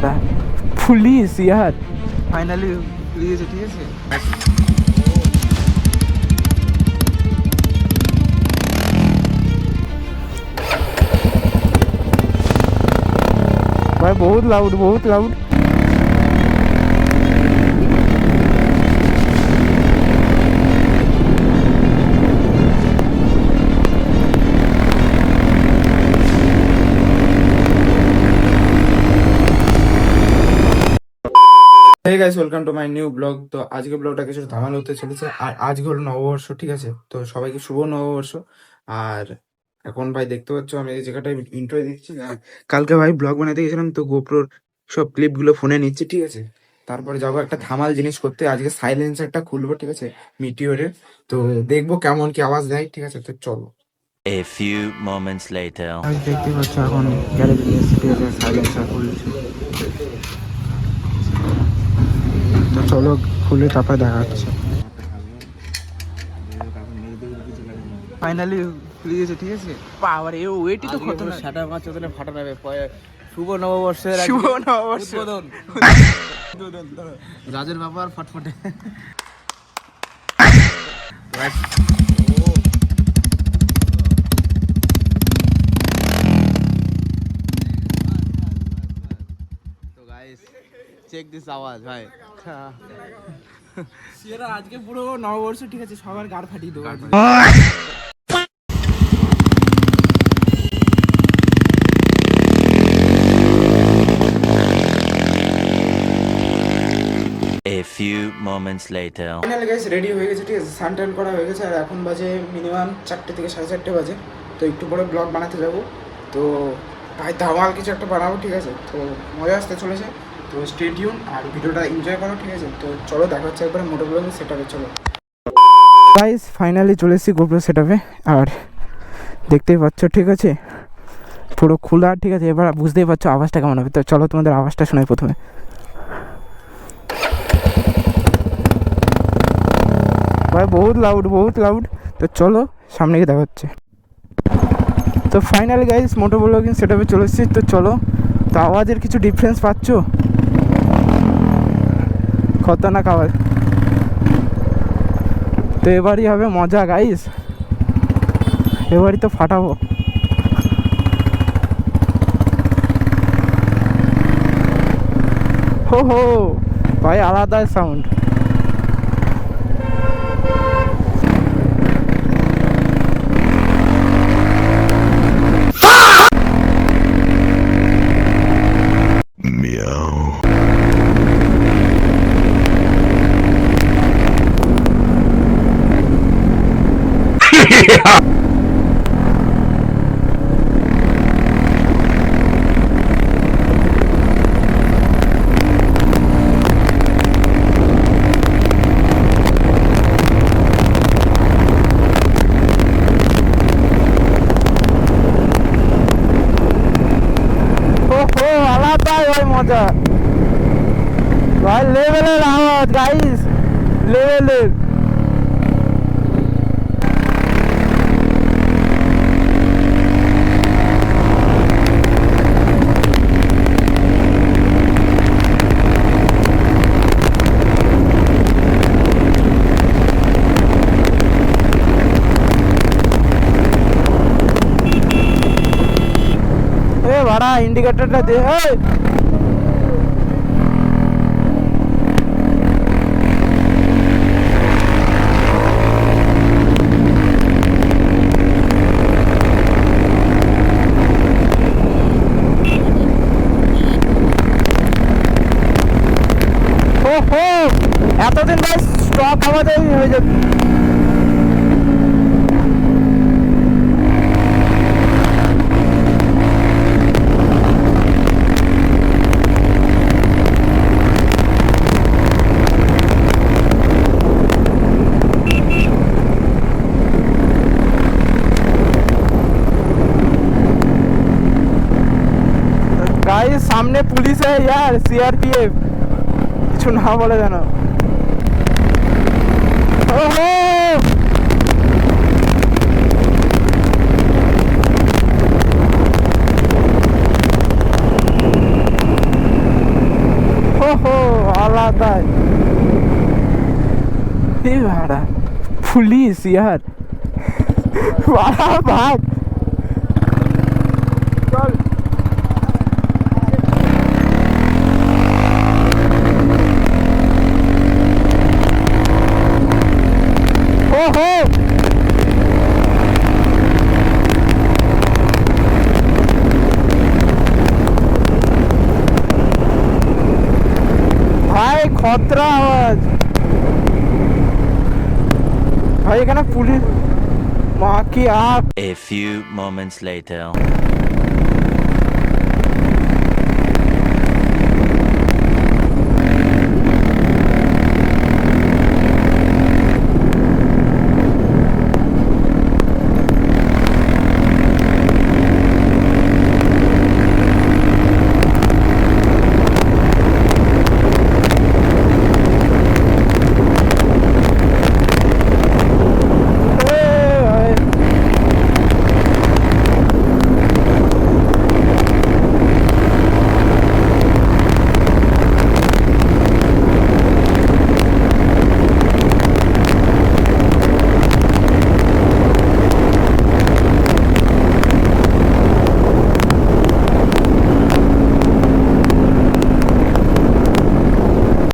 বাড়া পুলিশ ইয়ার ফাইনালি লিয়েছে, ঠিক আছে। भाई बहुत लाउड, बहुत loud. Hey guys, welcome to my new vlog. তো আজকে ব্লগটা কিছু ধামাল হতে চলেছে। আর আজকে হলো নববর্ষ, ঠিক আছে। তো সবাইকে শুভ নববর্ষ। আর এখন ভাই দেখতে পাচ্ছ আমি এই জায়গাটায় ইন্ট্রো দিচ্ছি। আর কালকে ভাই ব্লগ বানাতে গেছিলাম, তো গোপ্রোর সব ক্লিপগুলো ফোনে নিচ্ছি, ঠিক আছে। তারপরে যাবো একটা ধামাল জিনিস করতে। আজকে সাইলেন্সারটা খুলবো, ঠিক আছে, মিটিওরের। তো দেখবো কেমন কি আওয়াজ দেয়, ঠিক আছে। তো চলো। A few moments later. আজ দেখতে পাচ্ছ এখন গ্যারেজে নিয়ে এসে, ঠিক আছে, সাইলেন্সার খুলছি। তো চলো খুলে তারপরে দেখা যাচ্ছে। ফাইনালি খুলে গেছে, ঠিক আছে। পাওয়ার এ ওয়েটই তো কত না, সাটা মাছ চলে ফাটা নেবে। শুভ নববর্ষের শুভ নববর্ষ উদ্বোধন। রাজের ব্যাপার ফটফটে। তো গাইস চেক দিস আওয়াজ ভাই। সেরা আজকে পুরো নববর্ষ, ঠিক আছে, সবার গাড় ফাটিয়ে দেবো। A few moments later. Finally guys ready হয়ে গেছে, ঠিক আছে, স্নান টান করা হয়ে গেছে। আর এখন বাজে মিনিমাম 4টে থেকে 4:30 বাজে। তো একটু পরে ব্লগ বানাতে যাব। তো ভাই ধামাল কিছু একটা বানাবো, ঠিক আছে। তো মজা আসতে চলেছে। তো স্টে টিউন আর ভিডিওটা এনজয় করো, ঠিক আছে। তো চলো দেখা হচ্ছে একবার মোটো ব্লগের সেটআপে। চলো গাইস ফাইনালি চলে এসেছি গোপ্রো সেটআপে। আর দেখতেই পাচ্ছ, ঠিক আছে, পুরো খোলা, ঠিক আছে। এবার বুঝতেই পারছো আওয়াজটা কেমন হবে। তো চলো তোমাদের আওয়াজটা শোনাই প্রথমে। ভাই বহুত লাউড, বহুত লাউড। তো চলো সামনে গিয়ে দেখা হচ্ছে। তো ফাইনালি গাইস মোটো ব্লগিং সেটআপে চলে এসেছি। তো চলো, তো আওয়াজের কিছু ডিফারেন্স পাচ্ছ? খতরনাক আওয়াজ। তো এবারই হবে মজা গাইস, এবারই তো ফাটাবো। হো হো ভাই আলাদা সাউন্ড। মজা ভাই, লেভেলের আওয়াজ গাইস, লেভেলের। এ ভাড়া ইন্ডিকেটরটা দে। এতদিন ভাই স্টক আমাদের হয়ে যাবে। गाइस सामने पुलिस है यार, सीआरपीएफ, কিছু না বলে জানো। ওহো चलाता है ये भाड़ा पुलिस यार भाड़ा भाग चल ओहो भाई खतरा आवाज भाई এখানে পুলিশ মা কি up A few moments later.